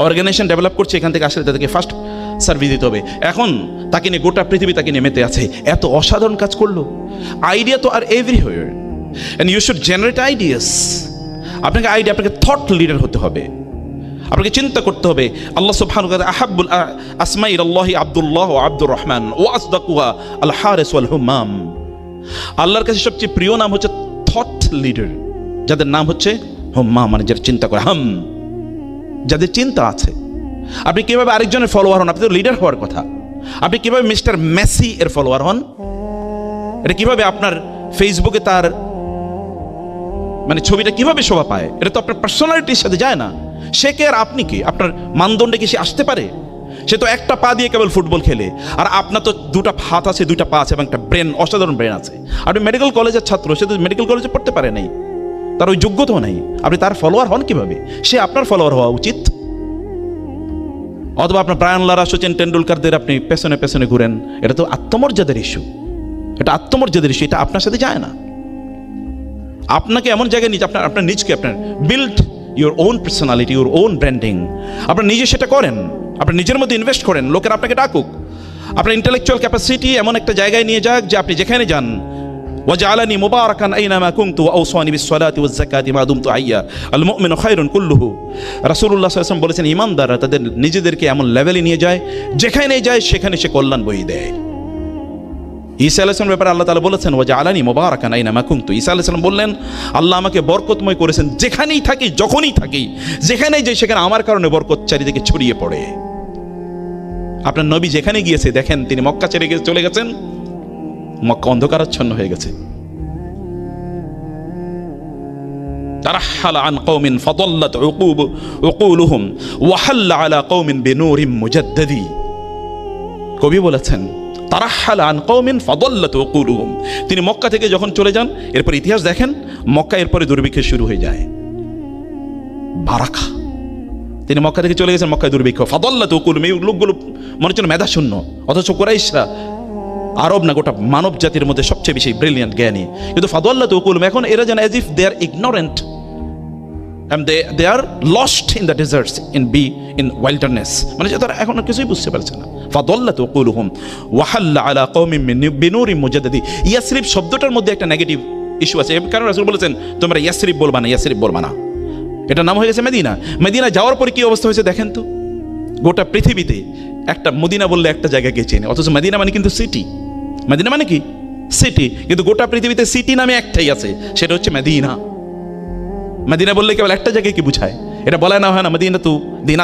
Organisation develop করছে, এখান থেকে আসলে তাদেরকে ফার্স্ট সার্ভিস দিতে হবে। এখন তাকে নিয়ে গোটা পৃথিবী তাকে নিয়ে মেতে আছে, এত অসাধারণ কাজ করলো। আইডিয়া তো are everywhere, and you should generate ideas. আপনাকে থট লিডার হতে হবে, আপনাকে চিন্তা করতে হবে। আল্লাহ সুবহানাহু ওয়া তাআলা আহাব্বুল আসমাই ইলাল্লাহি আব্দুল্লাহ ওয়া আব্দুর রহমান ওয়া আসদাকুহা আল হারিস ওয়াল হুমাম। আল্লাহর কাছে সবচেয়ে প্রিয় নাম হচ্ছে থট লিডার, যাদের নাম হচ্ছে হুম্মাম, মানে যারা চিন্তা করে, যাদের চিন্তা আছে। আপনি কিভাবে আরেকজনের ফলোয়ার হন? আপনি তো লিডার হওয়ার কথা। আপনি কিভাবে মিস্টার মেসি এর ফলোয়ার হন? এটা কিভাবে আপনার ফেসবুকে তার মানে ছবিটা কিভাবে শোভা পায়? এটা তো আপনার পার্সোনালিটির সাথে যায় না। সে কে আর আপনি কি? আপনার মানদণ্ডে কি সে আসতে পারে? সে তো একটা পা দিয়ে কেবল ফুটবল খেলে, আর আপনার তো দুটা হাত আছে, দুইটা পা আছে এবং একটা ব্রেন, অসাধারণ ব্রেন আছে। আপনি মেডিকেল কলেজের ছাত্র, সে তো মেডিকেল কলেজে পড়তে পারে নাই, তার ওই যোগ্যতাও নাই। আপনি তার ফলোয়ার হন কিভাবে? সে আপনার ফলোয়ার হওয়া উচিত। অথবা আপনার ব্রায়ান লারা, সচিন টেন্ডুলকারদের আপনি পেছনে পেছনে ঘুরেন, এটা তো আত্মমর্যাদার ইস্যু। এটা আত্মমর্যাদার ইস্যু, এটা আপনার সাথে যায় না। আপনাকে এমন জায়গায় নিয়ে আপনার নিজকে আপনার build your own personality, your own branding. আপনার নিজে সেটা করেন, আপনার নিজের মধ্যে ইনভেস্ট করেন, লোকের আপনাকে ডাকুক। আপনার ইন্টেলেকচুয়াল ক্যাপাসিটি এমন একটা জায়গায় নিয়ে যাক যে আপনি যেখানে যান, ওয়াজআলানি মুবারাকান আইনামা কুনতু ওয়া আওসানি বিস-সালাতি ওয়াজ-যাকাতি মা দুমতু হাইয়া আল মুমিনু খায়রুন কুল্লুহু। রাসূলুল্লাহ সাল্লাল্লাহু আলাইহি ওয়াসাল্লাম বলেছেন, ঈমানদাররা তাদের নিজেদেরকে এমন লেভেলে নিয়ে যায় যেখানে যায় সেখানে সে কল্যাণ বয়ে দেয়। ঈসা আলাইহিস সালামের ব্যাপারে আল্লাহ তাআলা বলেছেন, ওয়াজআলানি মুবারাকান আইনামা কুনতু। ঈসা আলাইহিস সালাম বললেন, আল্লাহ আমাকে বরকতময় করেছেন, যেখানেই থাকি, যখনই থাকি, যেখানেই যাই সেখানে আমার কারণে বরকত চারিদিকে ছড়িয়ে পড়ে। আপনার নবী যেখানে গিয়েছে দেখেন, তিনি মক্কা ছেড়ে চলে গেছেন, মক্কা অন্ধকারাচ্ছন্ন হয়ে গেছে। তারাহালা আন কওমিন ফাদাল্লাত উকুলুহুম ওয়া হাল্লা আলা কওমিন বিনূরিন মুজাদ্দাদি। কবি বলেছেন, তারাহালা আন কওমিন ফাদাল্লাত উকুলুহুম। তিনি মক্কা থেকে যখন চলে যান, এরপর ইতিহাস দেখেন, মক্কা এরপরে দুর্ভিক্ষ শুরু হয়ে যায়। বারাকা, তিনি মক্কা থেকে চলে গেছেন, মক্কায় দুর্ভিক্ষ। ফাদাল্লাত উকুলুহুম, এই লোকগুলো মনে হচ্ছে মেধা শূন্য, অথচ কুরাইশরা, আরব না গোটা মানব জাতির মধ্যে সবচেয়ে বেশি ব্রিলিয়ান্ট জ্ঞানী, কিন্তু ফাদাল্লাত উকুলুহুম, এখন এরা যেন as if they are ignorant and they are lost in the deserts, in wilderness, মানে যে তারা এখন কিছুই বুঝতে পারছে না। ফাদাল্লাত উকুলুহুম ওয়া হাল্লা আলা কওমিন বিনুরিন মুজাদ্দাদি। ইয়াসরিব শব্দটার মধ্যে একটা নেগেটিভ ইস্যু আছে, কারণ রাসূল বলেছেন তোমরা ইয়াসরিব বলবা না, ইয়াসরিব বলবা না। এটা নাম হয়ে গেছে মদিনা। মদিনা যাওয়ার পরে কি অবস্থা হয়েছে দেখেন তো। গোটা পৃথিবীতে একটা মদিনা বললে একটা জায়গা কে চেনে, অথচ মদিনা মানে কিন্তু সিটি। মদিনা মানে কি? সিটি। কিন্তু গোটা পৃথিবীতে সিটি নামে একটাই আছে, সেটা হচ্ছে মদিনা। মদিনা বললে কেবল একটা জায়গায় কি বুঝায়? এটা বলা না হয় না মদিনা তু দিনা।